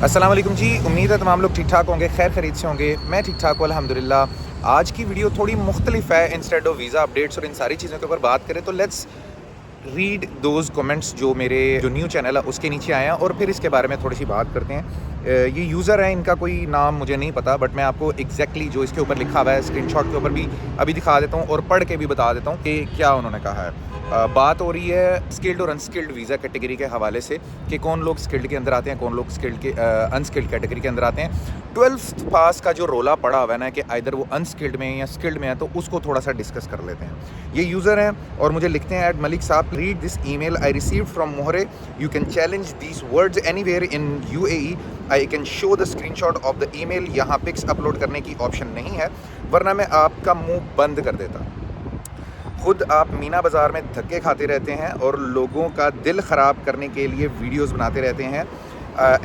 अस्सलाम वालेकुम जी। उम्मीद है तमाम लोग ठीक ठाक होंगे, खैर खरीद से होंगे। मैं ठीक ठाक हूँ अल्हम्दुलिल्लाह। आज की वीडियो थोड़ी मुख्तलिफ है। इंस्टेड ऑफ वीज़ा अपडेट्स और इन सारी चीज़ों के ऊपर बात करें तो लेट्स रीड दोज़ कमेंट्स जो मेरे जो न्यू चैनल है उसके नीचे आए हैं और फिर इसके बारे में थोड़ी सी बात करते हैं। ये यूज़र है, इनका कोई नाम मुझे नहीं पता, बट मैं आपको एग्जैक्टली जो इसके ऊपर लिखा हुआ है स्क्रीनशॉट के ऊपर भी अभी दिखा देता हूँ और पढ़ के भी बता देता हूँ कि क्या उन्होंने कहा है। बात हो रही है स्किल्ड और अनस्किल्ड वीज़ा कैटेगरी के हवाले से कि कौन लोग स्किल्ड के अंदर आते हैं, कौन लोग स्किल्ड के अनस्किल्ड कैटेगरी के अंदर आते हैं। 12th पास का जो रोला पड़ा हुआ है ना कि आइदर वो अनस्किल्ड में है या स्किल्ड में है, तो उसको थोड़ा सा डिस्कस कर लेते हैं। ये यूज़र हैं और मुझे लिखते हैं एट मलिक साहब, read this email I received from Mohre, you can challenge these words anywhere in UAE, I can show the screenshot of the email. यहाँ पिक्स अपलोड करने की ऑप्शन नहीं है, वरना मैं आपका मुंह बंद कर देता। खुद आप मीना बाज़ार में धक्के खाते रहते हैं और लोगों का दिल ख़राब करने के लिए वीडियोस बनाते रहते हैं।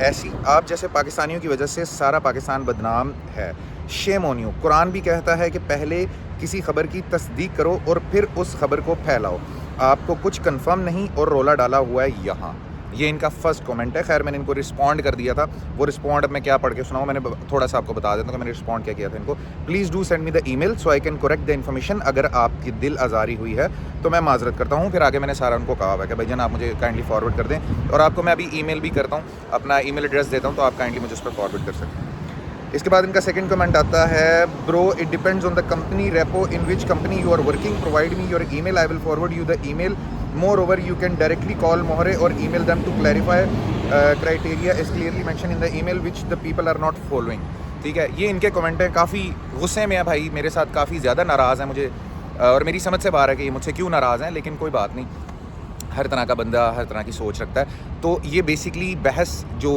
ऐसी आप जैसे पाकिस्तानियों की वजह से सारा पाकिस्तान बदनाम है। Shame on you. कुरान भी कहता है कि पहले किसी ख़बर की तस्दीक करो और फिर उस ख़बर को फैलाओ। आपको कुछ कंफर्म नहीं और रोला डाला हुआ है यहाँ। ये इनका फर्स्ट कमेंट है। खैर मैंने इनको रिस्पॉन्ड कर दिया था, वो रिस्पॉन्ड अब मैं क्या पढ़ के सुनाऊँ, मैंने थोड़ा सा आपको बता देता हूँ कि मैंने रिस्पॉन्ड क्या किया था इनको। Please do send me the email so I can correct the information. अगर आपकी दिल आज़ारी हुई है तो मैं माजरत करता हूँ। फिर आगे मैंने सारा उनको कहा हुआ है कि भाईजान आप मुझे काइंडली फॉरवर्ड कर दें, और आपको मैं अभी ईमेल भी करता हूँ, अपना ईमेल एड्रेस देता हूँ, तो आप काइंडली मुझे उस पर फॉरवर्ड कर सकते हैं। इसके बाद इनका सेकंड कमेंट आता है, bro it depends on the company repo in which company you are working, provide me your email, I will forward you the email. Moreover, you can directly call Mohre or email them to clarify criteria is clearly mentioned in the email which the people are not following। ठीक है, ये इनके comment हैं। काफ़ी गुस्से में है भाई, मेरे साथ काफ़ी ज़्यादा नाराज़ है मुझे, और मेरी समझ से बाहर है कि ये मुझसे क्यों नाराज़ हैं, लेकिन कोई बात नहीं, हर तरह का बंदा हर तरह की सोच रखता है। तो ये बेसिकली बहस जो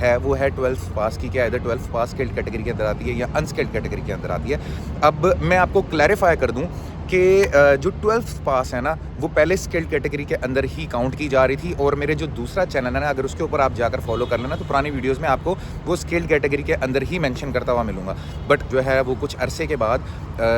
है वो है 12th पास की, क्या इधर 12th पास स्किल्ड कैटेगरी के अंदर आती है या अनस्किल्ड कैटेगरी के अंदर आती है। अब मैं आपको क्लैरिफाई कर दूं कि जो 12th पास है ना वो पहले स्किल्ड कैटेगरी के अंदर ही काउंट की जा रही थी, और मेरे जो दूसरा चैनल है ना, अगर उसके ऊपर आप जाकर फॉलो कर लेना तो पुरानी वीडियोस में आपको वो स्किल्ड कैटेगरी के अंदर ही मेंशन करता हुआ मिलूंगा। बट जो है वो कुछ अरसे के बाद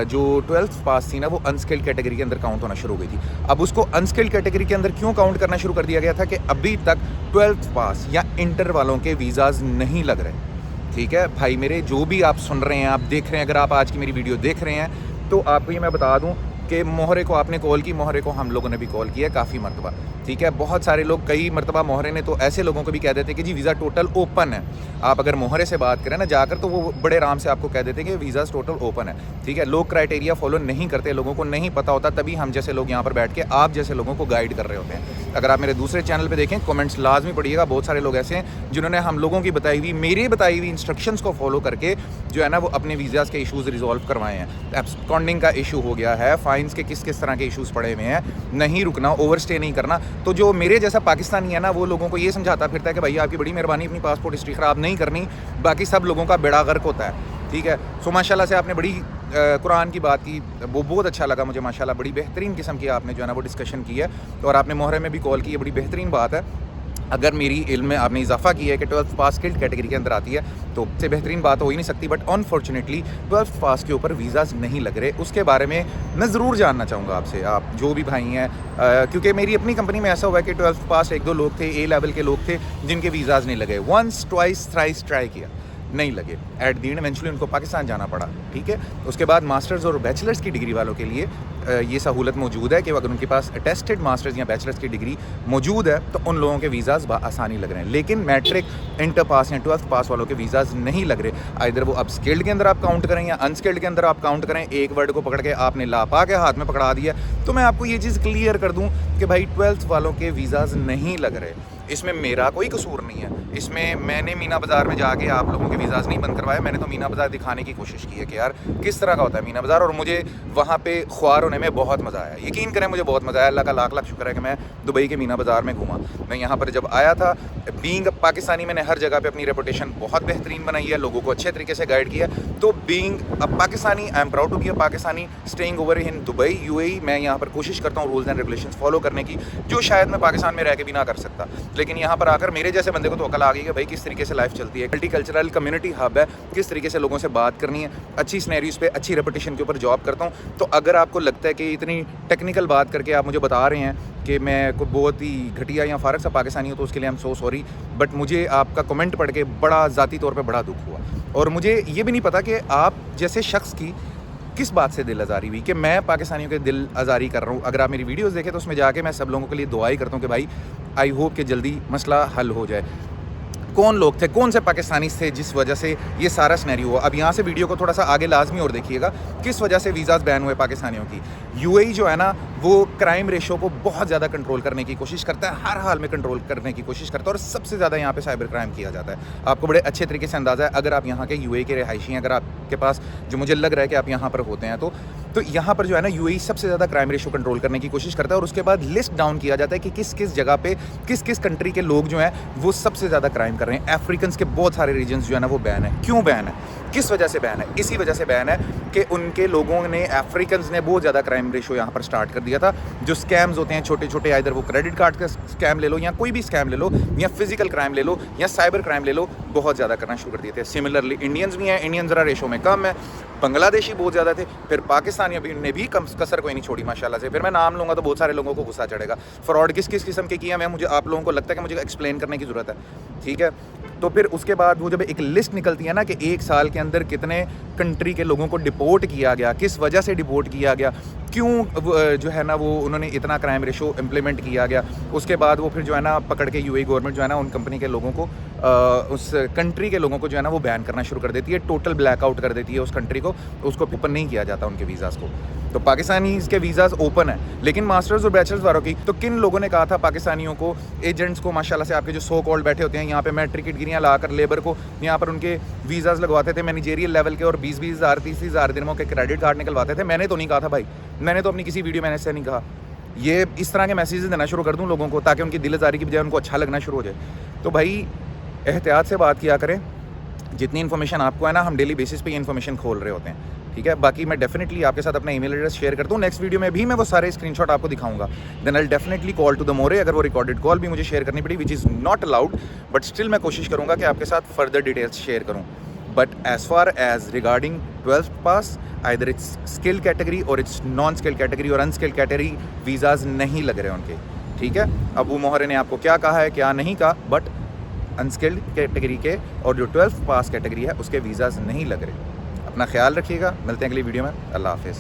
जो 12th पास थी ना वो अनस्किल्ड कैटेगरी के अंदर काउंट होना शुरू हो गई थी। अब उसको अनस्किल्ड कैटेगरी के अंदर क्यों काउंट करना शुरू कर दिया गया था कि अभी तक 12th पास या इंटर वालों के वीज़ाज़ नहीं लग रहे। ठीक है भाई मेरे, जो भी आप सुन रहे हैं, आप देख रहे हैं, अगर आप आज की मेरी वीडियो देख रहे हैं तो आपको ये मैं बता दूं कि मोहरे को आपने कॉल की, मोहरे को हम लोगों ने भी कॉल किया काफ़ी मरतबा। ठीक है, बहुत सारे लोग कई मरतबा मोहरे ने तो ऐसे लोगों को भी कह देते कि जी वीज़ा टोटल ओपन है। आप अगर मोहरे से बात करें ना जाकर तो वो बड़े आराम से आपको कह देते कि वीज़ा टोटल ओपन है। ठीक है, लोग क्राइटेरिया फॉलो नहीं करते, लोगों को नहीं पता होता, तभी हम जैसे लोग यहाँ पर बैठ के आप जैसे लोगों को गाइड कर रहे होते हैं। अगर आप मेरे दूसरे चैनल पर देखें, कमेंट्स लाजमी पढ़िएगा, बहुत सारे लोग ऐसे हैं जिन्होंने हम लोगों की बताई हुई, मेरी बताई हुई इंस्ट्रक्शंस को फॉलो करके जो है ना वो अपने वीज़ाज़ के इशूज़ रिजॉल्व करवाए हैं। एब्सकॉन्डिंग का इशू हो गया है, फाइन्स के किस तरह के इशूज़ पड़े हुए हैं, नहीं रुकना, ओवरस्टे नहीं करना। तो जो मेरे जैसा पाकिस्तानी है ना वो लोगों को ये समझाता फिरता है कि भैया आपकी बड़ी मेहरबानी, अपनी पासपोर्ट हिस्ट्री ख़राब नहीं करनी, बाकी सब लोगों का बेड़ा गर्क होता है। ठीक है, सो माशाल्लाह से आपने बड़ी कुरान की बात की, वो बहुत अच्छा लगा मुझे माशाल्लाह, बड़ी बेहतरीन किस्म की आपने जो है ना वो डिस्कशन की है, और आपने मोहरे में भी कॉल की है, बड़ी बेहतरीन बात है। अगर मेरी इल्म में आपने इजाफा किया है कि 12th पास स्किल्ड कैटेगरी के अंदर आती है तो उससे बेहतरीन बात हो ही नहीं सकती। बट अनफॉर्चुनेटली 12th पास के ऊपर वीज़ाज़ नहीं लग रहे, उसके बारे में मैं ज़रूर जानना चाहूँगा आपसे, आप जो भी भाई हैं, क्योंकि मेरी अपनी कंपनी में ऐसा हुआ है कि 12th पास 1-2 लोग थे, A लेवल के लोग थे जिनके वीज़ाज़ नहीं लगे। वंस ट्वाइस थ्राइस ट्राई किया, नहीं लगे, एट दी एंड इवेंचुअली उनको पाकिस्तान जाना पड़ा। ठीक है, उसके बाद मास्टर्स और बैचलर्स की डिग्री वालों के लिए ये सहूलत मौजूद है कि अगर उनके पास अटेस्टेड मास्टर्स या बैचलर्स की डिग्री मौजूद है तो उन लोगों के वीज़ाज़ आसानी लग रहे हैं। लेकिन मैट्रिक, इंटर पास या 12th पास वालों के वीज़ाज़ नहीं लग रहे। इधर वो अब स्किल्ड के अंदर आप काउंट करें या अनस्किल्ड के अंदर आप काउंट करें, एक वर्ड को पकड़ के आपने लापा के हाथ में पकड़ा दिया। तो मैं आपको ये चीज़ क्लियर कर दूँ कि भाई 12th वालों के वीज़ाज़ नहीं लग रहे, इसमें मेरा कोई कसूर नहीं है। इसमें मैंने मीना बाज़ार में जाके आप लोगों के वीज़ाज़ नहीं बंद करवाए, मैंने तो मीना बाज़ार दिखाने की कोशिश की है कि यार किस तरह का होता है मीना बाज़ार, और मुझे वहाँ पे ख्वार होने में बहुत मज़ा आया। यकीन करें मुझे बहुत मज़ा आया, अल्लाह का लाख लाख शुक्र है कि मैं दुबई के मीना बाज़ार में घूमा। मैं यहाँ पर जब आया था, बीइंग पाकिस्तानी, मैंने हर जगह पे अपनी रेपुटेशन बहुत बेहतरीन बनाई है, लोगों को अच्छे तरीके से गाइड किया। तो being a Pakistani, I am proud to be a Pakistani staying over in Dubai UAE। मैं यहाँ पर कोशिश करता हूँ रूल्स एंड रेगुलेशंस फॉलो करने की, जो शायद मैं पाकिस्तान में रह के भी ना कर सकता। लेकिन यहाँ पर आकर मेरे जैसे बंदे को तो अकल आ गई कि भाई किस तरीके से लाइफ चलती है, मल्टीकल्चरल कम्युनिटी हब है, किस तरीके से लोगों से बात करनी है, अच्छी स्नैरियोज पे अच्छी रेपुटेशन के ऊपर जॉब करता हूँ। तो अगर आपको लगता है कि इतनी टेक्निकल बात करके आप मुझे बता रहे हैं कि मैं कोई बहुत ही घटिया या फारग सा पाकिस्तानी हूँ, तो उसके लिए I am so sorry, but मुझे आपका कमेंट पढ़ के बड़ा ज़ाती तौर पे बड़ा दुख हुआ। और मुझे ये भी नहीं पता कि आप जैसे शख्स की किस बात से दिल आज़ारी हुई कि मैं पाकिस्तानियों के दिल आज़ारी कर रहा हूँ। अगर आप मेरी वीडियोस देखें तो उसमें जाके मैं सब लोगों के लिए दुआ ही करता हूँ कि भाई आई होप कि जल्दी मसला हल हो जाए। कौन लोग थे, कौन से पाकिस्तानी थे जिस वजह से ये सारा सिनेरियो हुआ। अब यहाँ से वीडियो को थोड़ा सा आगे लाजमी और देखिएगा, किस वजह से वीज़ाज़ बैन हुए पाकिस्तानियों की। यूएई जो है ना वो क्राइम रेशो को बहुत ज़्यादा कंट्रोल करने की कोशिश करता है, हर हाल में कंट्रोल करने की कोशिश करता है, और सबसे ज़्यादा यहाँ पे साइबर क्राइम किया जाता है। आपको बड़े अच्छे तरीके से अंदाज़ा है अगर आप यहाँ के यूएई के रिहायशी हैं, अगर आपके पास, जो मुझे लग रहा है कि आप यहाँ पर होते हैं, तो यहाँ पर जो है ना यूएई सबसे ज़्यादा क्राइम रेशो कंट्रोल करने की कोशिश करता है। और उसके बाद लिस्ट डाउन किया जाता है कि किस किस जगह पे किस किस कंट्री के लोग जो हैं वो सबसे ज़्यादा क्राइम कर रहे हैं। अफ्रीकन्स के बहुत सारे रीजन्स जो है ना वो बैन है। क्यों बैन है, किस वजह से बैन है? इसी वजह से बैन है कि उनके लोगों ने, अफ्रीकन्स ने बहुत ज़्यादा क्राइम रेशो यहाँ पर स्टार्ट कर दिया था। जो स्कैम्स होते हैं छोटे छोटे, इधर वो क्रेडिट कार्ड का स्कैम ले लो या कोई भी स्कैम ले लो या फिजिकल क्राइम ले लो या साइबर क्राइम ले लो, बहुत ज़्यादा करना शुरू कर दिए थे। सिमिलरली इंडियंस भी हैं, इंडियन ज़रा रेशो में कम है, बांग्लादेशी बहुत ज़्यादा थे, फिर पाकिस्तानियों ने भी कम कसर कोई नहीं छोड़ी माशाल्लाह से। फिर मैं नाम लूँगा तो बहुत सारे लोगों को गुस्सा चढ़ेगा। फ्रॉड किस किस किस्म के किया मैं, मुझे आप लोगों को लगता है कि मुझे एक्सप्लेन करने की ज़रूरत है, ठीक है। तो फिर उसके बाद वो जब एक लिस्ट निकलती है ना कि एक साल के अंदर कितने कंट्री के लोगों को डिपोर्ट किया गया, किस वजह से डिपोर्ट किया गया, क्यों जो है ना वो उन्होंने इतना क्राइम रेशो इम्प्लीमेंट किया गया, उसके बाद वो फिर जो है ना पकड़ के यूएई गवर्नमेंट जो है ना उन कंपनी के लोगों को, उस कंट्री के लोगों को जो है ना वो बैन करना शुरू कर देती है, टोटल ब्लैकआउट कर देती है उस कंट्री को, उसको ओपन नहीं किया जाता उनके वीज़ाज़ को। तो पाकिस्तानी के वीज़ाज़ ओपन है, लेकिन मास्टर्स और बैचलर्स वालों की, तो किन लोगों ने कहा था पाकिस्तानियों को, एजेंट्स को, माशाल्लाह से आपके जो सो कॉल्ड बैठे होते हैं यहाँ पे मैट्रिक की डिग्रियाँ लाकर लेबर को यहाँ पर उनके वीज़ाज़ लगवाते थे मैनेजेरियल लेवल के, और 20-20 हज़ार 30-30 हज़ार दिनों के क्रेडिट कार्ड निकलवाते थे। मैंने तो नहीं कहा था भाई, मैंने तो अपनी किसी वीडियो में ऐसे नहीं कहा। ये इस तरह के मैसेजेस देना शुरू कर दूँ लोगों को ताकि उनकी दिलजारी की बजाय उनको अच्छा लगना शुरू हो जाए। तो भाई एहतियात से बात किया करें, जितनी इन्फॉर्मेशन आपको है ना, हम डेली बेसिस पे ये इन्फॉर्मेशन खोल रहे होते हैं, ठीक है। बाकी मैं डेफिनेटली आपके साथ अपना ईमेल एड्रेस शेयर करता हूँ, नेक्स्ट वीडियो में भी मैं वो सारे स्क्रीनशॉट आपको दिखाऊंगा। Then I will definitely call to the Mohre, अगर वो रिकॉर्डेड कॉल भी मुझे शेयर करनी पड़ी, which is not allowed, but still मैं कोशिश करूँगा कि आपके साथ फर्दर डिटेल्स शेयर करूँ। But as far as regarding 12th pass, either it's skill category और इट्स नॉन स्किल कैटेगरी और अनस्किल कैटेगरी, वीज़ाज़ नहीं लग रहे उनके, ठीक है। अबू मोहरे ने आपको क्या कहा है क्या नहीं कहा, बट अनस्किल्ड कैटेगरी के और जो 12th पास कैटेगरी है उसके वीज़ाज़ नहीं लग रहे। अपना ख्याल रखिएगा, मिलते हैं अगली वीडियो में, अल्लाह हाफिज़।